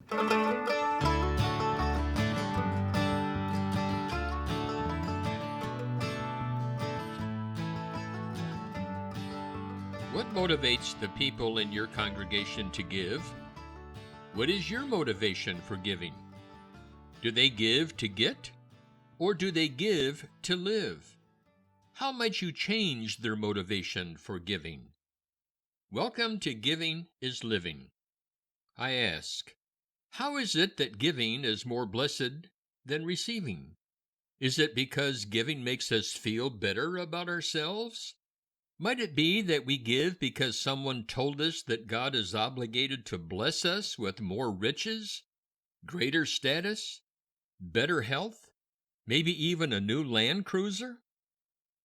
What motivates the people in your congregation to give? What is your motivation for giving? Do they give to get, or do they give to live? How might you change their motivation for giving? Welcome to Giving is Living. I ask, how is it that giving is more blessed than receiving? Is it because giving makes us feel better about ourselves? Might it be that we give because someone told us that God is obligated to bless us with more riches, greater status, better health, maybe even a new Land Cruiser?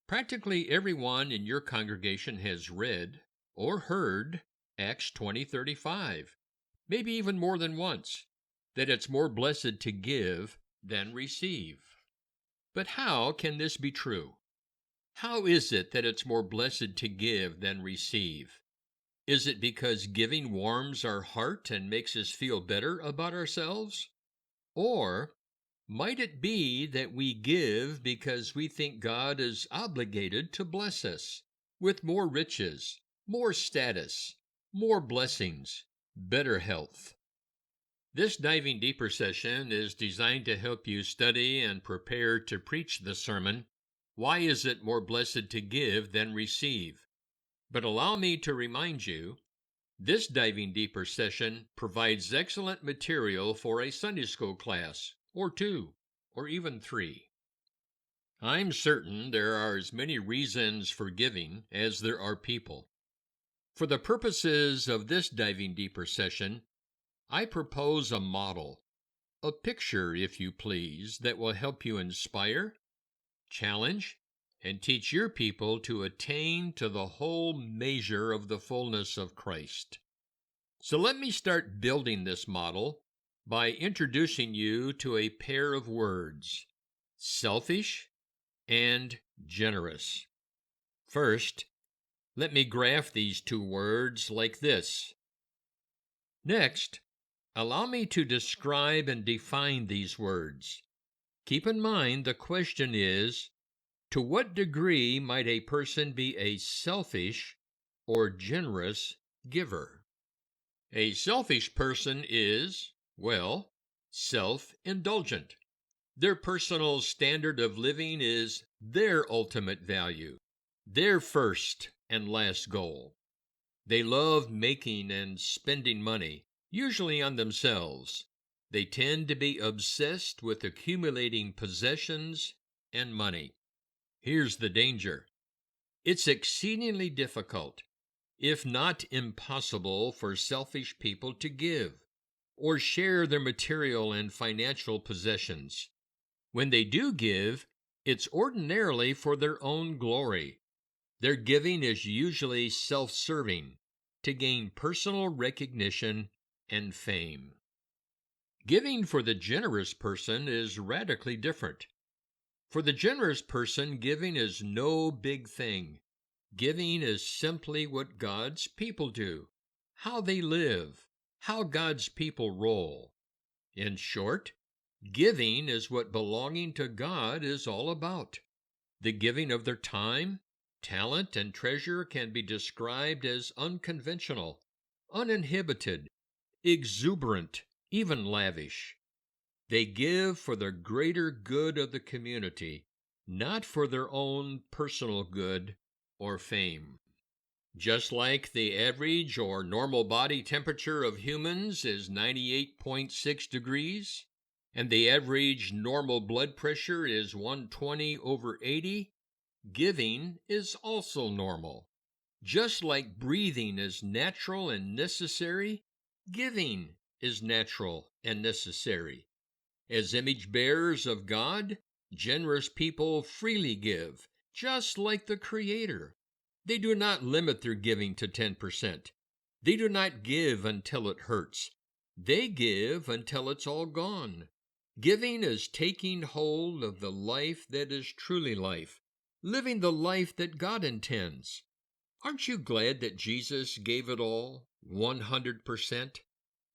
Practically everyone in your congregation has read or heard Acts 20:35, maybe even more than once, that it's more blessed to give than receive. But how can this be true? How is it that it's more blessed to give than receive? Is it because giving warms our heart and makes us feel better about ourselves? Or might it be that we give because we think God is obligated to bless us with more riches, more status, more blessings, better health? This Diving Deeper session is designed to help you study and prepare to preach the sermon, Why is it more blessed to give than receive? But allow me to remind you, this Diving Deeper session provides excellent material for a Sunday school class, or two, or even three. I'm certain there are as many reasons for giving as there are people. For the purposes of this Diving Deeper session, I propose a model, a picture, if you please, that will help you inspire, challenge, and teach your people to attain to the whole measure of the fullness of Christ. So let me start building this model by introducing you to a pair of words, selfish and generous. First, let me graph these two words like this. Next, allow me to describe and define these words. Keep in mind the question is, to what degree might a person be a selfish or generous giver? A selfish person is, well, self-indulgent. Their personal standard of living is their ultimate value, their first and last goal. They love making and spending money, usually on themselves. They tend to be obsessed with accumulating possessions and money. Here's the danger. It's exceedingly difficult, if not impossible, for selfish people to give or share their material and financial possessions. When they do give, it's ordinarily for their own glory. Their giving is usually self-serving, to gain personal recognition and fame. Giving for the generous person is radically different. For the generous person, giving is no big thing. Giving is simply what God's people do, how they live, how God's people roll. In short, giving is what belonging to God is all about. The giving of their time, talent, and treasure can be described as unconventional, uninhibited, exuberant, even lavish. They give for the greater good of the community, not for their own personal good or fame. Just like the average or normal body temperature of humans is 98.6 degrees, and the average normal blood pressure is 120/80, giving is also normal. Just like breathing is natural and necessary, giving is natural and necessary. As image bearers of God, generous people freely give, just like the Creator. They do not limit their giving to 10%. They do not give until it hurts. They give until it's all gone. Giving is taking hold of the life that is truly life, living the life that God intends. Aren't you glad that Jesus gave it all, 100%?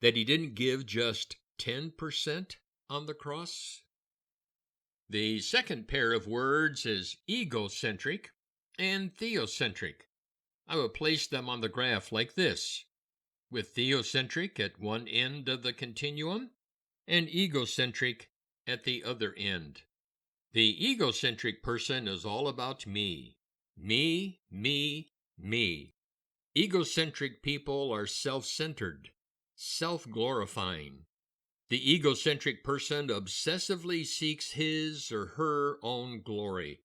That he didn't give just 10% on the cross? The second pair of words is egocentric and theocentric. I will place them on the graph like this, with theocentric at one end of the continuum and egocentric at the other end. The egocentric person is all about me. Me, me, me. Egocentric people are self-centered, self-glorifying. The egocentric person obsessively seeks his or her own glory.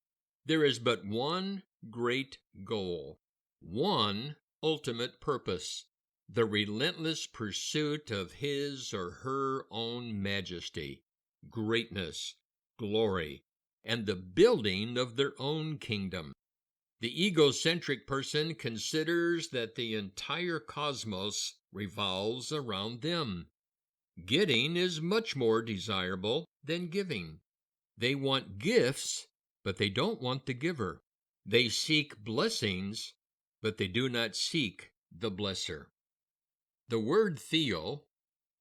There is but one great goal, one ultimate purpose, the relentless pursuit of his or her own majesty, greatness, glory, and the building of their own kingdom. The egocentric person considers that the entire cosmos revolves around them. Getting is much more desirable than giving. They want gifts, but they don't want the giver. They seek blessings, but they do not seek the blesser. The word theo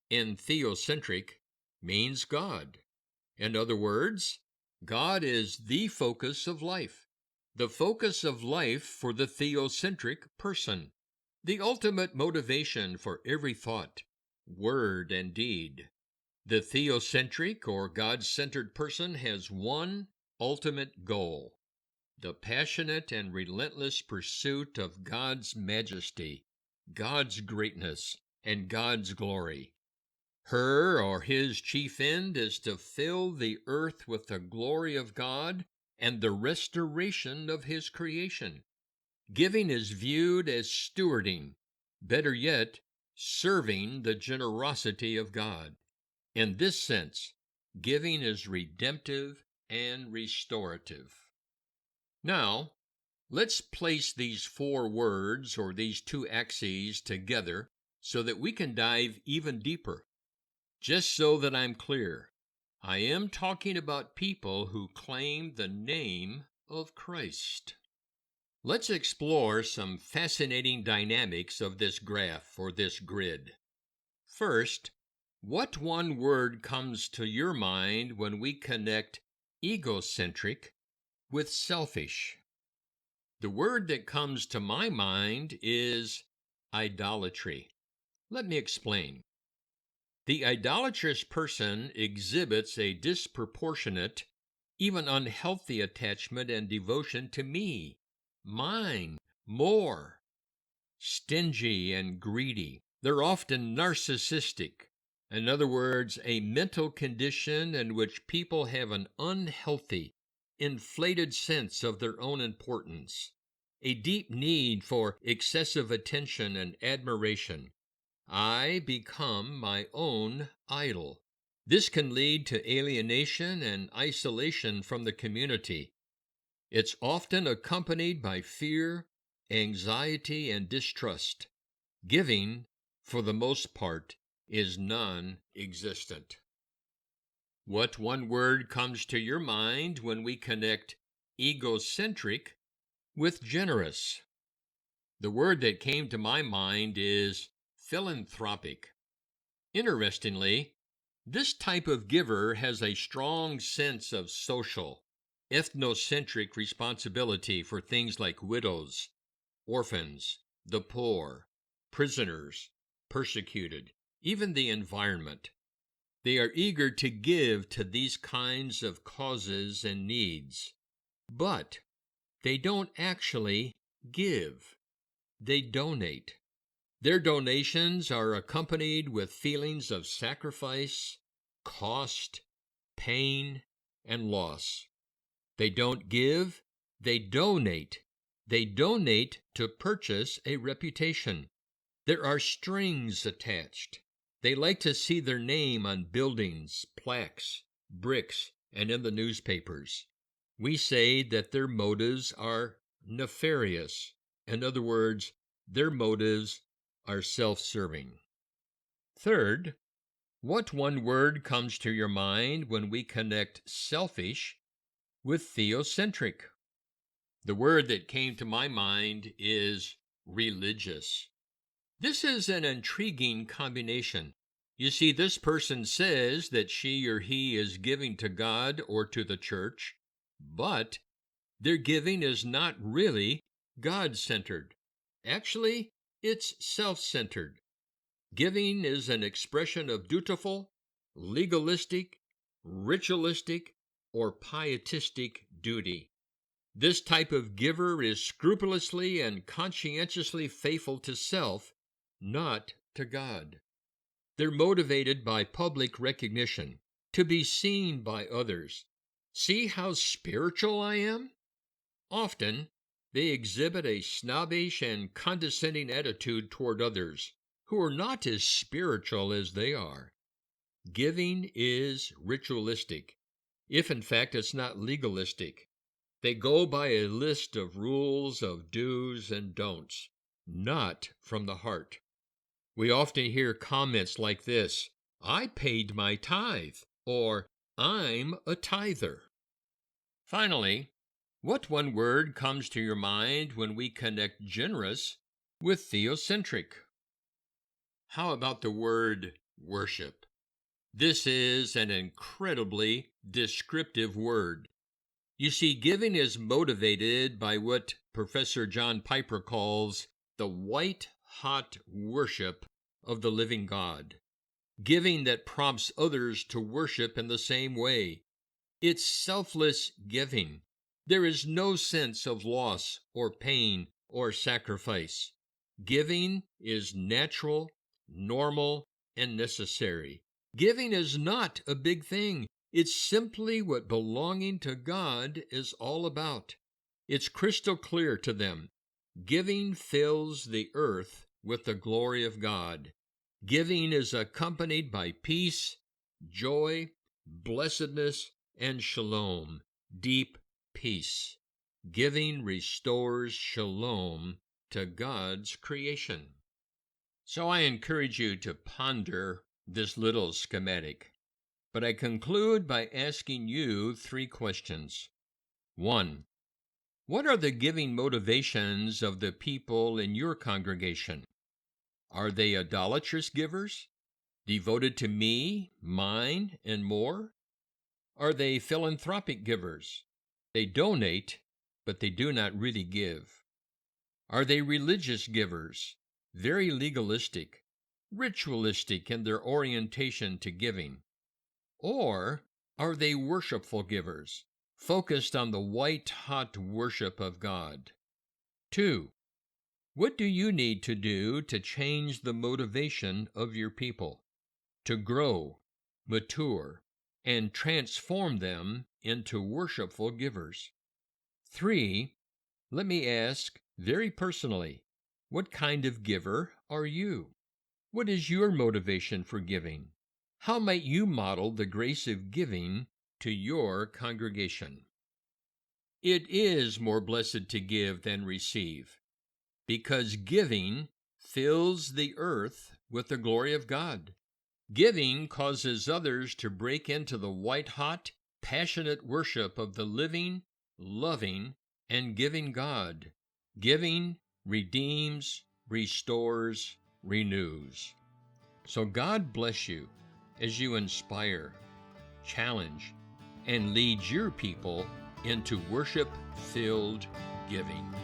in theocentric means God. In other words, God is the focus of life, the focus of life for the theocentric person, the ultimate motivation for every thought, word, and deed. The theocentric or God-centered person has one ultimate goal, the passionate and relentless pursuit of God's majesty, God's greatness, and God's glory. Her or his chief end is to fill the earth with the glory of God and the restoration of his creation. Giving is viewed as stewarding, better yet, serving the generosity of God. In this sense, giving is redemptive and restorative. Now, let's place these four words or these two axes together so that we can dive even deeper. Just so that I'm clear, I am talking about people who claim the name of Christ. Let's explore some fascinating dynamics of this graph or this grid. First, what one word comes to your mind when we connect egocentric with selfish? The word that comes to my mind is idolatry. Let me explain. The idolatrous person exhibits a disproportionate, even unhealthy attachment and devotion to me, mine, more. Stingy and greedy. They're often narcissistic. In other words, a mental condition in which people have an unhealthy, inflated sense of their own importance, a deep need for excessive attention and admiration. I become my own idol. This can lead to alienation and isolation from the community. It's often accompanied by fear, anxiety, and distrust. Giving, for the most part, is non-existent. What one word comes to your mind when we connect egocentric with generous? The word that came to my mind is philanthropic. Interestingly, this type of giver has a strong sense of social, ethnocentric responsibility for things like widows, orphans, the poor, prisoners, persecuted, even the environment. They are eager to give to these kinds of causes and needs, but they don't actually give. They donate. Their donations are accompanied with feelings of sacrifice, cost, pain, and loss. They don't give, they donate. They donate to purchase a reputation. There are strings attached. They like to see their name on buildings, plaques, bricks, and in the newspapers. We say that their motives are nefarious. In other words, their motives are self-serving. Third, what one word comes to your mind when we connect selfish with theocentric? The word that came to my mind is religious. This is an intriguing combination. You see, this person says that she or he is giving to God or to the church, but their giving is not really God-centered. Actually, it's self-centered. Giving is an expression of dutiful, legalistic, ritualistic, or pietistic duty. This type of giver is scrupulously and conscientiously faithful to self, not to God. They're motivated by public recognition, to be seen by others. See how spiritual I am? Often, they exhibit a snobbish and condescending attitude toward others who are not as spiritual as they are. Giving is ritualistic, if in fact it's not legalistic. They go by a list of rules of do's and don'ts, not from the heart. We often hear comments like this: I paid my tithe, or I'm a tither. Finally, what one word comes to your mind when we connect generous with theocentric? How about the word worship? This is an incredibly descriptive word. You see, giving is motivated by what Professor John Piper calls the white-hot worship of the living God. Giving that prompts others to worship in the same way. It's selfless giving. There is no sense of loss or pain or sacrifice. Giving is natural, normal, and necessary. Giving is not a big thing. It's simply what belonging to God is all about. It's crystal clear to them. Giving fills the earth with the glory of God. Giving is accompanied by peace, joy, blessedness, and shalom, deep peace. Giving restores shalom to God's creation. So I encourage you to ponder this little schematic. But I conclude by asking you 3 questions. 1. What are the giving motivations of the people in your congregation? Are they idolatrous givers, devoted to me, mine, and more? Are they philanthropic givers? They donate, but they do not really give. Are they religious givers, very legalistic, ritualistic in their orientation to giving? Or are they worshipful givers, focused on the white-hot worship of God? 2. What do you need to do to change the motivation of your people, to grow, mature, and transform them into worshipful givers? 3. Let me ask very personally, what kind of giver are you? What is your motivation for giving? How might you model the grace of giving to your congregation? It is more blessed to give than receive, because giving fills the earth with the glory of God. Giving causes others to break into the white-hot, passionate worship of the living, loving, and giving God. Giving redeems, restores, renews. So God bless you as you inspire, challenge, and lead your people into worship-filled giving.